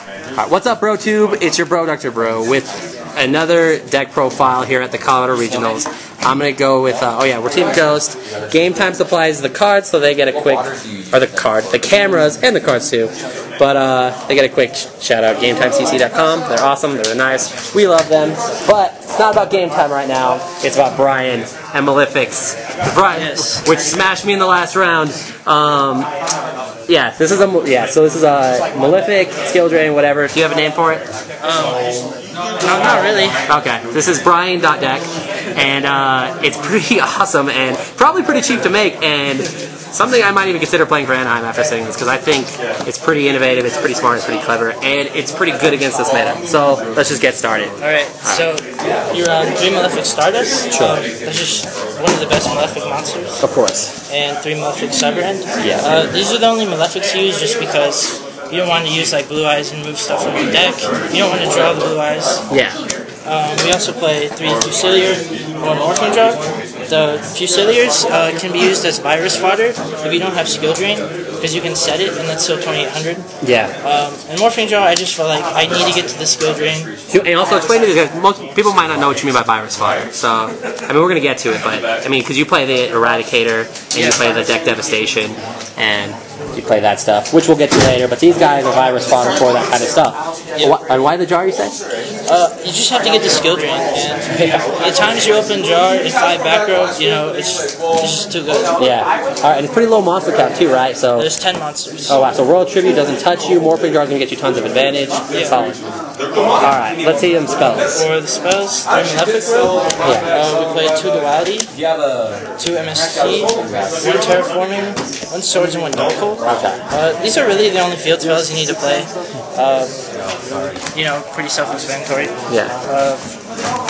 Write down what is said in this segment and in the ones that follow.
Alright, what's up, BroTube? It's your bro, Dr. Bro, with another deck profile here at the Colorado Regionals. I'm going to go with, we're Team Ghost. Game Time supplies the cards, so they get a quick, or the cameras, and the cards too. But they get a quick shout out, GameTimeCC.com. They're awesome, they're nice, we love them. But it's not about Game Time right now, it's about Bryan and Malefics. Bryan, which smashed me in the last round. This is a Malefic Skill Drain, whatever. Do you have a name for it? No, not really. Okay, this is Bryan.deck, and it's pretty awesome and probably pretty cheap to make, and something I might even consider playing for Anaheim after seeing this, because I think it's pretty innovative, it's pretty smart, it's pretty clever, and it's pretty good against this meta. So let's just get started. Alright, so you're on 3 Malefic Stardust. Sure. That's just one of the best Malefic monsters. Of course. And 3 Malefic Cyberhand. Yeah. These are the only Malefics you use just because you don't want to use like Blue Eyes and move stuff from your deck. You don't want to draw the Blue Eyes. Yeah. We also play 3 Fusilier, 1 Orphan Drop. The Fusiliers can be used as virus fodder if you don't have Skill Drain, because you can set it and that's still 2800. Yeah. And Morphing Draw, I just feel like I need to get to the Skill Drain. And also explain to these guys, most people might not know what you mean by virus fodder. So, I mean, we're going to get to it, but, I mean, because you play the Eradicator, and you play the Deck Devastation, and you play that stuff, which we'll get to later, but these guys are virus fodder for that kind of stuff. Yep. And why the jar, you say? You just have to get the Skill Drain, and at times you open jar in 5 back row, you know, it's just too good. Yeah. Alright, and it's pretty low monster count too, right? So there's 10 monsters. Oh wow, so Royal Tribute doesn't touch you, Morphing Jar is going to get you tons of advantage. Yeah. Solid. Alright, let's see them spells. For the spells, 3 Malefic roll, we play 2 Duality, 2 MST, 1 Terraforming, 1 Swords, and 1 Dark Hole. Okay. These are really the only field spells you need to play. You know, pretty self-explanatory. Yeah.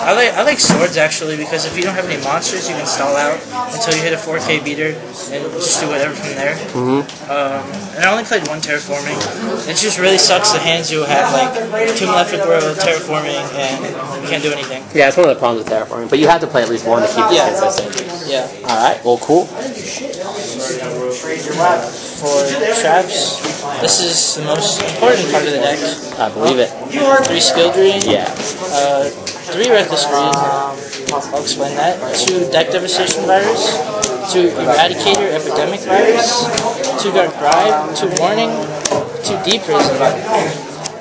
I like Swords actually, because if you don't have any monsters, you can stall out until you hit a 4K beater and just do whatever from there. And I only played 1 Terraforming. It just really sucks the hands you have, like 2 Malefic Royal, Terraforming, and you can't do anything. Yeah, it's one of the problems with Terraforming, but you have to play at least 1 to keep this consistent. Yeah. Alright, well, cool. For traps, this is the most important part of the deck. I believe it. 3 Skill Drain. Yeah. 3 Reckless Greed. I'll explain that. 2 Deck Devastation Virus. 2 Eradicator Epidemic Virus. 2 Dark Bribe. 2 Warning. 2 Deep Prison.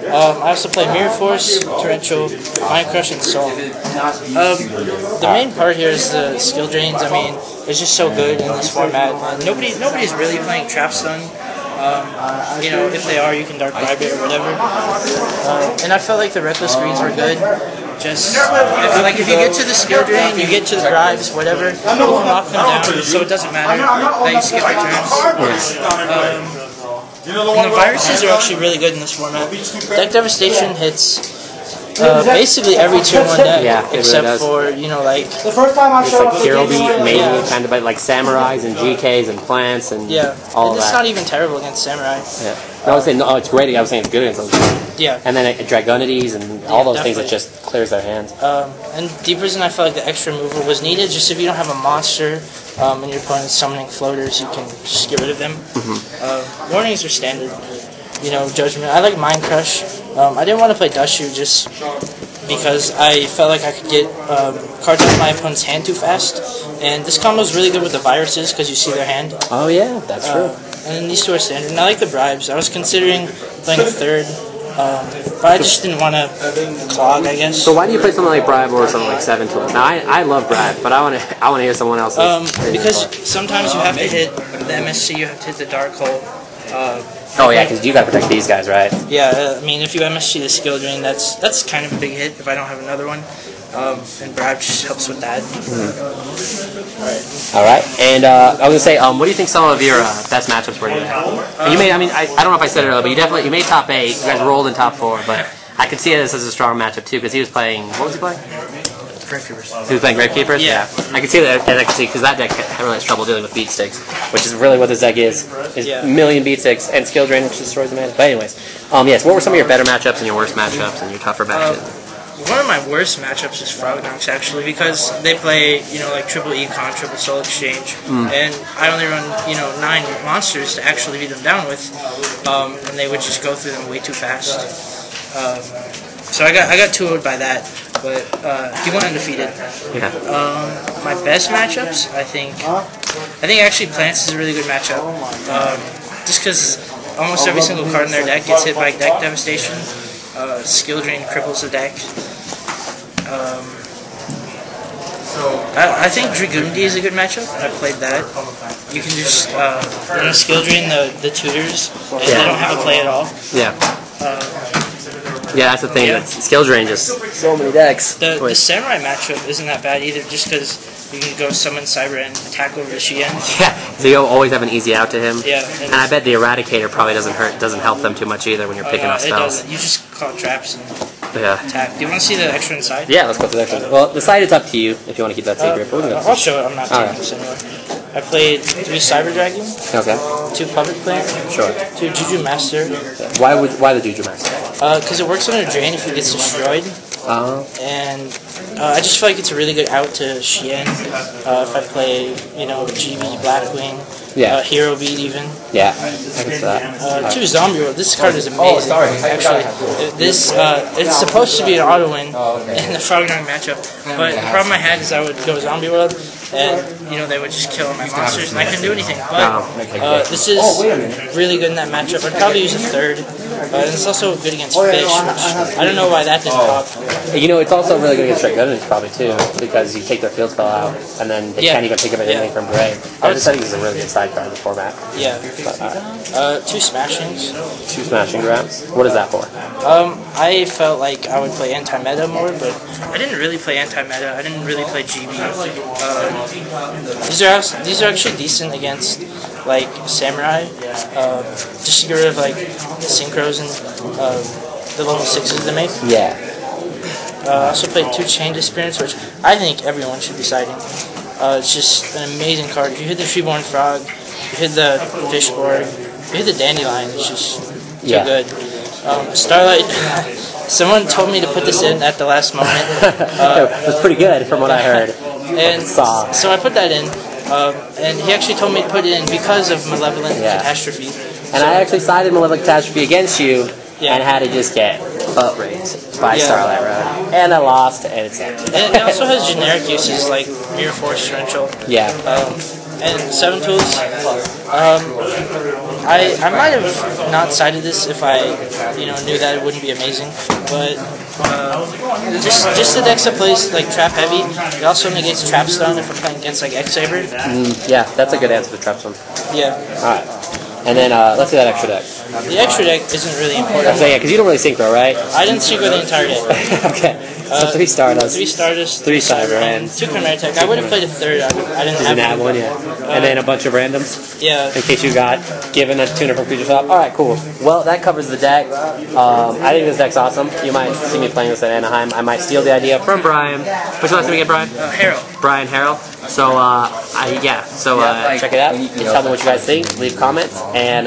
I also play Mirror Force, Torrential, Mind Crush, and Soul. The main part here is the Skill Drains. I mean, it's just so good in this format. Nobody's really playing Trap Stun. You know, if they are, you can Dark Bribe it or whatever. And I felt like the Reckless Greens were good. Just, if you get to the Skill Drain, you get to the Bribes, whatever, you can knock them down, so it doesn't matter that you skip your turns. And the viruses are actually really good in this format. Deck Devastation hits basically every tier 1 deck, except for, you know, like... It's like Hero Beat, mainly kind of like Samurais and GKs and Plants and all of that. It's not even terrible against Samurai. Yeah. No, I was saying, no, it's great. I was saying it's good against those. Yeah. And then Dragonities and all those things, it just clears their hands. And Deep Prison, I felt like the extra mover was needed, just if you don't have a monster and your opponent's summoning floaters, you can just get rid of them. Warnings are standard. You know, Judgment. I like Mind Crush. I didn't want to play Dust Shoe just because I felt like I could get cards out of my opponent's hand too fast. And this combo is really good with the viruses because you see their hand. Oh yeah, that's true. And these 2 are standard. And I like the Bribes. I was considering playing a 3rd, but I just didn't want to clog, I guess. So why do you play something like Bribe or something like 7 Tools? Now I love Bribe, but I want to hear someone else's. Because sometimes you have to hit the MSC, you have to hit the Dark Hole. Oh yeah, because you got to protect these guys, right? Yeah, I mean, if you MSC the Skill Drain, that's kind of a big hit if I don't have another one. And Bribe just helps with that. Alright, and I was going to say, what do you think some of your best matchups were today? You made, I mean, I don't know if I said it earlier, but you made top 8, you guys rolled in top 4, but I could see this as a strong matchup too, because he was playing, what was he playing? Gravekeepers. He was playing Gravekeepers? Yeah. I can see that, and I can see, because that deck really has trouble dealing with beat sticks, which is really what this deck is a million beat sticks and Skill Drain, which destroys the mana. But anyways, yes, what were some of your better matchups and your worst matchups and your tougher matchups? One of my worst matchups is Frognox, actually, because they play, you know, like triple Econ, triple Soul Exchange, and I only run, you know, 9 monsters to actually beat them down with, and they would just go through them way too fast. So I got 2-0'd by that, but he went undefeated. Yeah. My best matchups, I think actually Plants is a really good matchup. Just because almost every single card in their deck gets hit by deck devastation. Skill Drain cripples the deck. I think Dragoondy is a good matchup. I played that. You can just Skill Drain the tutors, and they don't have a play at all. Yeah. Yeah, that's the thing. Yeah. Skill Drain just so many decks. The Samurai matchup isn't that bad either, just because you can go summon Cyber and attack over the Shien. Yeah, so you always have an easy out to him. Yeah, and I bet the Eradicator probably doesn't help them too much either when you're picking up spells. It doesn't. You just call traps and attack. Do you want to see the extra inside? Yeah, let's go to the extra. Well, the side is up to you if you want to keep that secret. I'll show it. I'm not taking this anywhere. I played 3 Cyber Dragon. Okay. 2 Puppet Player. Sure. 2 Juju Master. Why the Juju Master? Because it works on a drain if it gets destroyed. And I just feel like it's a really good out to Shien. If I play, GB Blackwing, Hero Beat even. Yeah, I can see that. 2 Zombie World. This card is amazing. Actually, it's supposed to be an auto win in the Frognog matchup, but the problem I had is I would go Zombie World, and they would just kill my monsters, and I couldn't do anything. But this is really good in that matchup. I'd probably use a 3rd. And it's also good against Fish, which I don't know why that didn't pop. It's also really good against Dragooners probably too, because you take their field spell out, and then they can't even think of anything from Gray. I just think this is a really good side card in the format. Yeah. 2 Smashings. 2 Smashing grabs. What is that for? I felt like I would play anti-meta more, but I didn't really play anti-meta. I didn't really play GB. These are actually decent against like Samurai. Just to get rid of like the synchros and the level 6s they make. Yeah. I also played 2 Chain Disappearance, which I think everyone should be citing. It's just an amazing card. If you hit the Freeborn Frog, you hit the Fishborg, you hit the Dandelion, it's just too good. Starlight, someone told me to put this in at the last moment. It was pretty good from what I heard. And so I put that in, and he actually told me to put it in because of Malevolent Catastrophe. And I actually sided Malevolent Catastrophe against you, and had to just get raised by Starlight Road. And I lost, and it's empty. And it also has generic uses like Mirror Force Torrential. Yeah. And 7 tools. I might have not cited this if I knew that it wouldn't be amazing, but just the decks that plays like trap heavy. It also negates trap stun if I'm playing against like X-Saber. Yeah, that's a good answer to trap stun. Yeah. All right. And then let's see that extra deck. The extra deck isn't really important. So yeah, because you don't really synchro, right? I didn't synchro the entire day. Okay. So 3 Stardust. 3 Stardust. 3 Cyber, and 2 Chimera Tech. I would have played a 3rd. I didn't have one yet. And then a bunch of randoms. Yeah. In case you got given a tuner from Creature Shop. All right, cool. Well, that covers the deck. I think this deck's awesome. You might see me playing this at Anaheim. I might steal the idea from Brian. What's your last name again, Brian? Herrell. Bryan Herrell. So check it out. Tell me what you guys think. Leave comments. And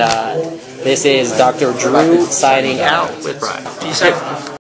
this is Dr. Drew signing out with Brian. Peace out.